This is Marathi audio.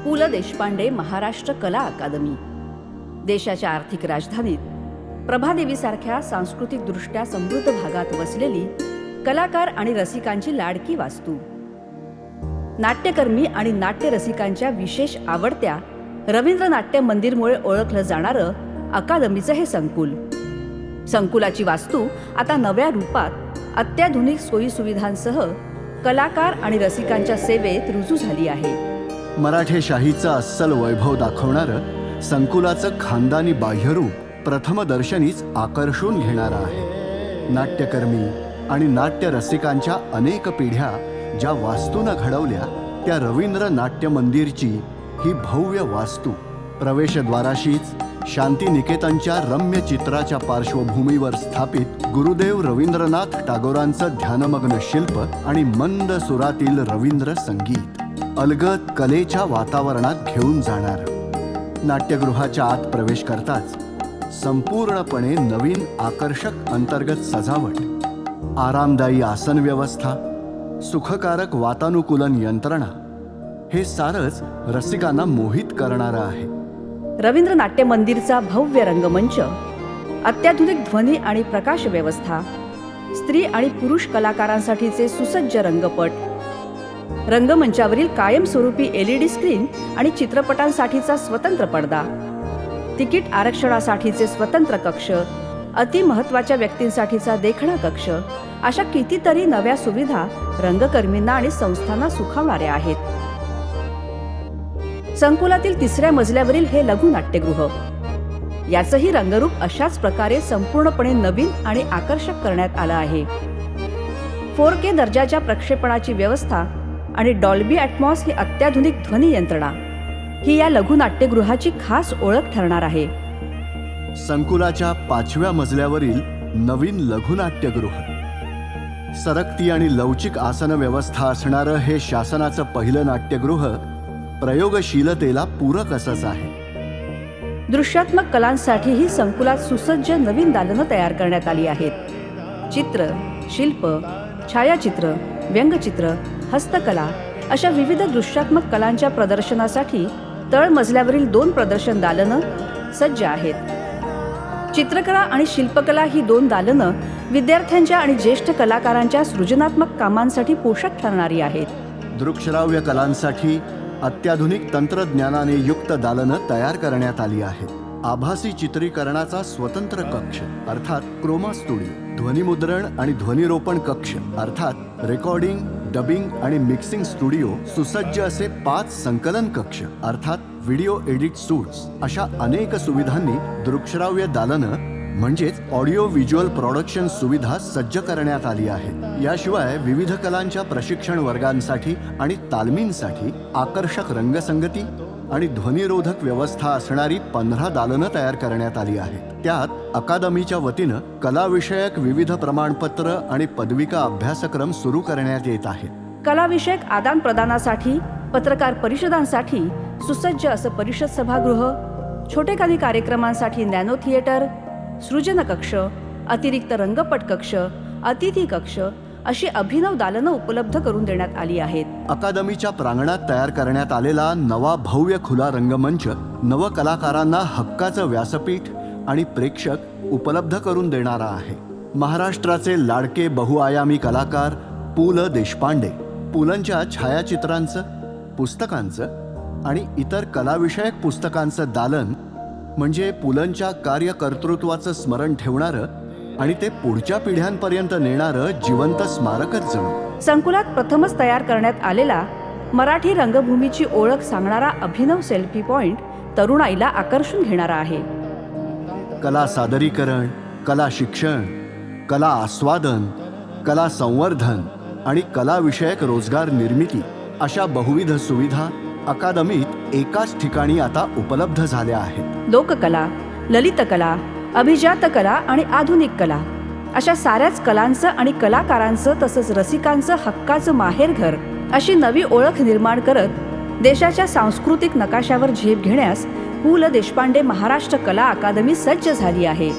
पु ल देशपांडे महाराष्ट्र कला अकादमी. देशाच्या आर्थिक राजधानीत प्रभादेवीसारख्या सांस्कृतिकदृष्ट्या समृद्ध भागात वसलेली कलाकार आणि रसिकांची लाडकी वास्तू. नाट्यकर्मी आणि नाट्यरसिकांच्या विशेष आवडत्या रवींद्र नाट्य मंदिरमुळे ओळखलं जाणारं अकादमीचं हे संकुल. संकुलाची वास्तू आता नव्या रूपात अत्याधुनिक सोयीसुविधांसह कलाकार आणि रसिकांच्या सेवेत रुजू झाली आहे. मराठेशाहीचं अस्सल वैभव दाखवणारं संकुलाचं खानदानी बाह्यरूप प्रथमदर्शनीच आकर्षून घेणारं आहे. नाट्यकर्मी आणि नाट्यरसिकांच्या अनेक पिढ्या ज्या वास्तूनं घडवल्या त्या रवींद्र नाट्य मंदिरची ही भव्य वास्तू प्रवेशद्वाराशीच शांतिनिकेतनच्या रम्य चित्राच्या पार्श्वभूमीवर स्थापित गुरुदेव रवींद्रनाथ टागोरांचं ध्यानमग्न शिल्प आणि मंद सुरातील रवींद्र संगीत अलगद कलेच्या वातावरणात घेऊन जाणार. नाट्यगृहाच्या आत प्रवेश करताच संपूर्णपणे नवीन आकर्षक अंतर्गत सजावट, आरामदायी आसन व्यवस्था, सुखकारक वातानुकूलन यंत्रणा हे सारंच रसिकांना मोहित करणारं आहे. रवींद्र नाट्य मंदिरचा भव्य रंगमंच, अत्याधुनिक ध्वनी आणि प्रकाश व्यवस्था, स्त्री आणि पुरुष कलाकारांसाठीचे सुसज्ज रंगपट, रंगमंचावरील कायमस्वरूपी LED स्क्रीन आणि चित्रपटांसाठीचा स्वतंत्र पडदा, तिकीट आरक्षणासाठीचे स्वतंत्र कक्ष, अतिमहत्त्वाच्या व्यक्तींसाठीचा देखणा कक्ष अशा कितीतरी नव्या सुविधा रंगकर्मींना आणि संस्थांना सुखावणाऱ्या आहेत. संकुलातील 3ऱ्या मजल्यावरील हे लघु नाट्यगृह, याचंही रंगरूप अशाच प्रकारे संपूर्णपणे नवीन आणि आकर्षक करण्यात आलं आहे. 4K दर्जाच्या प्रक्षेपणाची व्यवस्था आणि डॉल्बी ॲटमॉस ही अत्याधुनिक ध्वनी यंत्रणा ही या लघु नाट्यगृहाची खास ओळख ठरणार आहे. संकुलाच्या 5व्या मजल्यावरील नवीन लघु नाट्यगृह, सरकती आणि लवचिक आसन व्यवस्था असणारं हे शासनाचं पहिलं नाट्यगृह प्रयोगशीलतेला पूरक असंच आहे. दृश्यात्मक कलांसाठीही संकुलात सुसज्ज नवीन दालनं तयार करण्यात आली आहेत. चित्र, शिल्प, छायाचित्र, व्यंगचित्र, हस्तकला अशा विविध दृश्यात्मक कलांच्या प्रदर्शनासाठी तळमजल्यावरील 2 प्रदर्शन दालनं सज्ज आहेत. चित्रकला आणि शिल्पकला ही 2 दालनं विद्यार्थ्यांच्या आणि ज्येष्ठ कलाकारांच्या सृजनात्मक कामांसाठी पोषक ठरणारी आहेत. दृकश्राव्य कलांसाठी अत्याधुनिक तंत्रज्ञानाने युक्त दालनं तयार करण्यात आली आहेत. आभासी चित्रीकरणाचा स्वतंत्र कक्ष अर्थात क्रोमा स्टुडिओ, ध्वनिमुद्रण आणि ध्वनिरोपण कक्ष अर्थात रेकॉर्डिंग, डबिंग आणि मिक्सिंग स्टुडिओ, सुसज्ज असे 5 संकलन कक्ष अर्थात व्हिडिओ एडिट सूट्स अशा अनेक सुविधांनी दृकश्राव्य दालनं म्हणजेच ऑडिओ व्हिज्युअल प्रोडक्शन सुविधा सज्ज करण्यात आली आहे. याशिवाय विविध कलांच्या प्रशिक्षण वर्गांसाठी आणि तालमींसाठी आकर्षक रंगसंगती आणि ध्वनिरोधक व्यवस्था असणारी 15 दालनं तयार करण्यात आली आहेत. त्यात अकादमीच्या वतीनं कलाविषयक विविध प्रमाणपत्र आणि पदविका अभ्यासक्रम सुरू करण्यात येत आहेत. कलाविषयक आदान प्रदानासाठी, पत्रकार परिषदांसाठी सुसज्ज असं परिषद सभागृह, छोटेखानी कार्यक्रमांसाठी नॅनो थिएटर, सृजन कक्ष, अतिरिक्त रंगपट कक्ष, अतिथी कक्ष अशी अभिनव दालनं उपलब्ध करून देण्यात आली आहेत. अकादमीच्या प्रांगणात तयार करण्यात आलेला नवा भव्य खुला रंगमंच नवकलाकारांना हक्काचं व्यासपीठ आणि प्रेक्षक उपलब्ध करून देणारा आहे. महाराष्ट्राचे लाडके बहुआयामी कलाकार पु ल देशपांडे, पुलंच्या छायाचित्रांचं, पुस्तकांचं आणि इतर कलाविषयक पुस्तकांचं दालन म्हणजे पुलंच्या कार्यकर्तृत्वाचं स्मरण ठेवणारं आणि ते पुढच्या पिढ्यांपर्यंत नेणारं जिवंत स्मारकच जणू. संकुलात प्रथमच तयार करण्यात आलेला मराठी रंगभूमीची ओळख सांगणारा अभिनव सेल्फी पॉइंट तरुणाईला आकर्षून घेणारा आहे. कला सादरीकरण, कला शिक्षण, कला आस्वादन, कला संवर्धन आणि कलाविषयक रोजगार निर्मिती अशा बहुविध सुविधा अकादमीत एकाच ठिकाणी आता उपलब्ध झाल्या आहेत. लोककला, ललितकला, अभिजात कला आणि आधुनिक कला अशा साऱ्याच कलांचं आणि कलाकारांचं तसंच रसिकांचं हक्काचं माहेरघर अशी नवी ओळख निर्माण करत देशाच्या सांस्कृतिक नकाशावर झेप घेण्यास पु ल देशपांडे महाराष्ट्र कला अकादमी सज्ज झाली आहे.